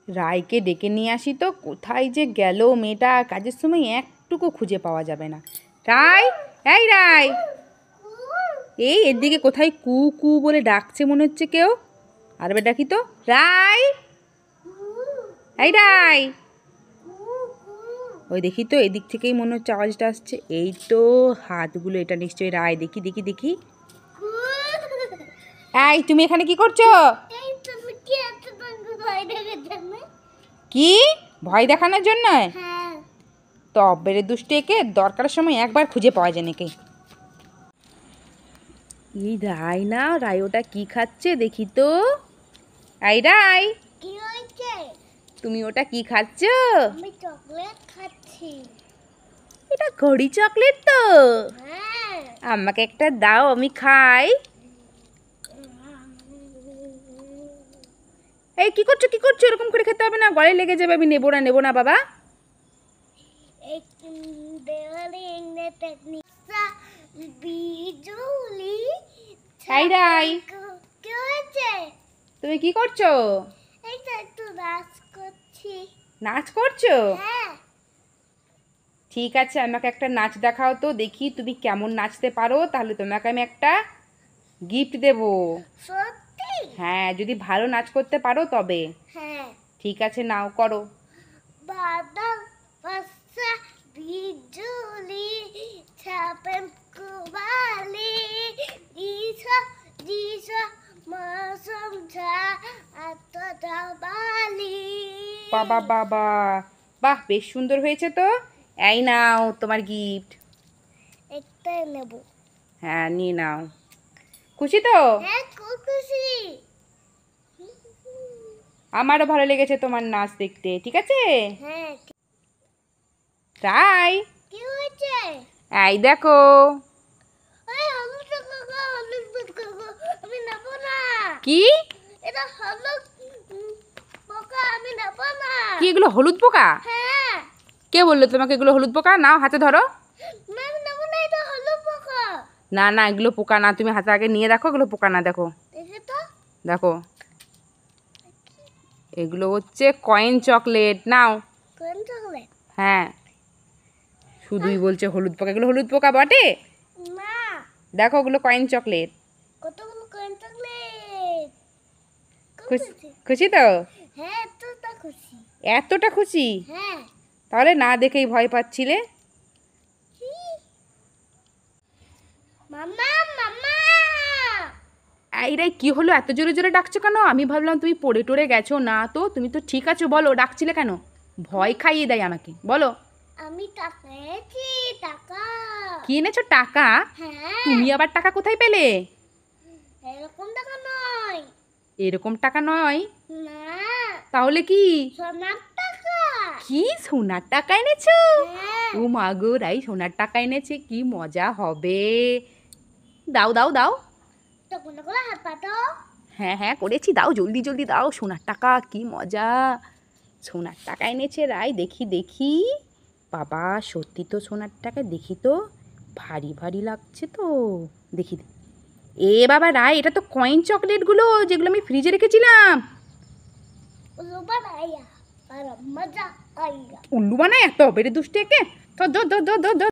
রায়কে ডেকে নিয়ে আসি তো কোথায় যে গেল মেয়েটা, কাজের সময় একটুকু খুঁজে পাওয়া যাবে না। রায়, এই রায়, এই এর দিকে কোথায় কু কু বলে ডাকছে মনে হচ্ছে কেউ। আরবে ডাকি তো, রায়, এই রায়। ওই দেখি তো এদিক থেকেই মনে হচ্ছে আওয়াজটা আসছে। এই তো হাতগুলো, এটা নিশ্চয়ই রায়। দেখি দেখি দেখি। এই তুমি এখানে কি করছো? কি ভয় দেখানোর জন্য? তবে দুষ্টু একে দরকারের সময় একবার খুঁজে পাওয়া যায় নাকি। এই রায় না, রায় ওটা কি খাচ্ছে দেখি তো। এই রায়, কি হয়েছে? তুমি ওটা কি খাচ্ছ? আমি চকলেট খাচ্ছি। এটা ঘড়ি চকলেট তো? হ্যাঁ। আমাকে একটা দাও, আমি খাই। এই কি করছো কি করছো? এরকম করে খেতে হবে না, গলায় লেগে যাবে। আমি নেবো না বাবা। বিজুলি। এই রাই, কি হয়েছে? তুমি কি করছো? এই তো একটু নাচ করছি। নাচ করছো? হ্যাঁ। ঠিক আছে, আমাকে একটা নাচ দেখাও তো দেখি তুমি কেমন নাচতে পারো, তাহলে তোমাকে আমি একটা গিফট দেব। সত্যি? হ্যাঁ, যদি ভালো নাচ করতে পারো তবে। হ্যাঁ। ঠিক আছে, নাও করো। বাদল বর্ষা বিজুলি ছাপেন কুবালি দিশা দিশা মৌসুম ঝা আতদাবালি। বাবা বাবা, বাহ, বেশ সুন্দর হয়েছে তো। এই নাও তোমার গিফট। একটাই নেব। হ্যাঁ, নিয়ে নাও। খুশি তো? হ্যাঁ, খুব খুশি। আমারও ভালো লেগেছে তোমার নাচ দেখতে। ঠিক আছে হ্যাঁ। তাই? কি হয়েছে? এই দেখো। এই হলুদ কাকা, হলুদ কাকা, আমি নেব না। কি? এটা হলুদ পোকা, আমি নেব না। কি এগুলো হলুদ পোকা? হ্যাঁ। কে বললো তোমাকে এগুলো হলুদ পোকা? নাও হাতে ধরো। না, আমি নেব না, এটা হলুদ পোকা। না না, এগুলো পোকা না। তুমি হাতে আগে নিয়ে দেখো, এগুলো পোকা না। দেখো দেখে তো। দেখো, এগুলো হচ্ছে কয়েন চকলেট। নাও। কোন চকলেট? হ্যাঁ, শুধুই বলছে হলুদ পোকা, এগুলো হলুদ পোকা বটে? না। দেখো, ওগুলো কয়েন চকলেট। কতগুলো কোন চকলেট? খুশি তো? হ্যাঁ, এতটা খুশি। এতটা খুশি? হ্যাঁ। তাহলে না দেখেই ভয় পাচ্ছিলে। মামা, মামা। এই রে, কি হলো? এত জোরে জোরে ডাকছো কেন? আমি ভাবলাম তুমি পড়ে টড়ে গেছো। না তো, তুমি তো ঠিক আছো। বলো, ডাকছিলে কেন? ভয় খাইয়ে দেয় আমাকে। বলো। আমি টাকা এনেছি, টাকা। কি এনেছো? টাকা? হ্যাঁ। তুমি আবার টাকা কোথায় পেলে? এরকম টাকা নয়। এরকম টাকা নয়? না। তাহলে কি? সোনার টাকা। কি সোনার টাকা এনেছো? হ্যাঁ। ও মা গো, রাই সোনার টাকা এনেছে, কি মজা হবে। দাও দাও দাও। তখন করে হাত পাতো। হ্যাঁ হ্যাঁ করেছি, দাও জলদি জলদি দাও। সোনার টাকা, কি মজা। সোনার টাকা এনেছে রাই। দেখি দেখি। বাবা, সত্যি তো সোনার টাকা। দেখি তো, ভারী ভারী লাগছে তো। দেখি। এ বাবা রাই, এটা তো কয়েন চকলেটগুলো যেগুলো আমি ফ্রিজে রেখেছিলাম। উল্লু বানাইয়া আর মজা আইয়া। উল্লু বানায়? এত বেড়ে দুষ্টে একে। ধর ধর ধর ধর ধর।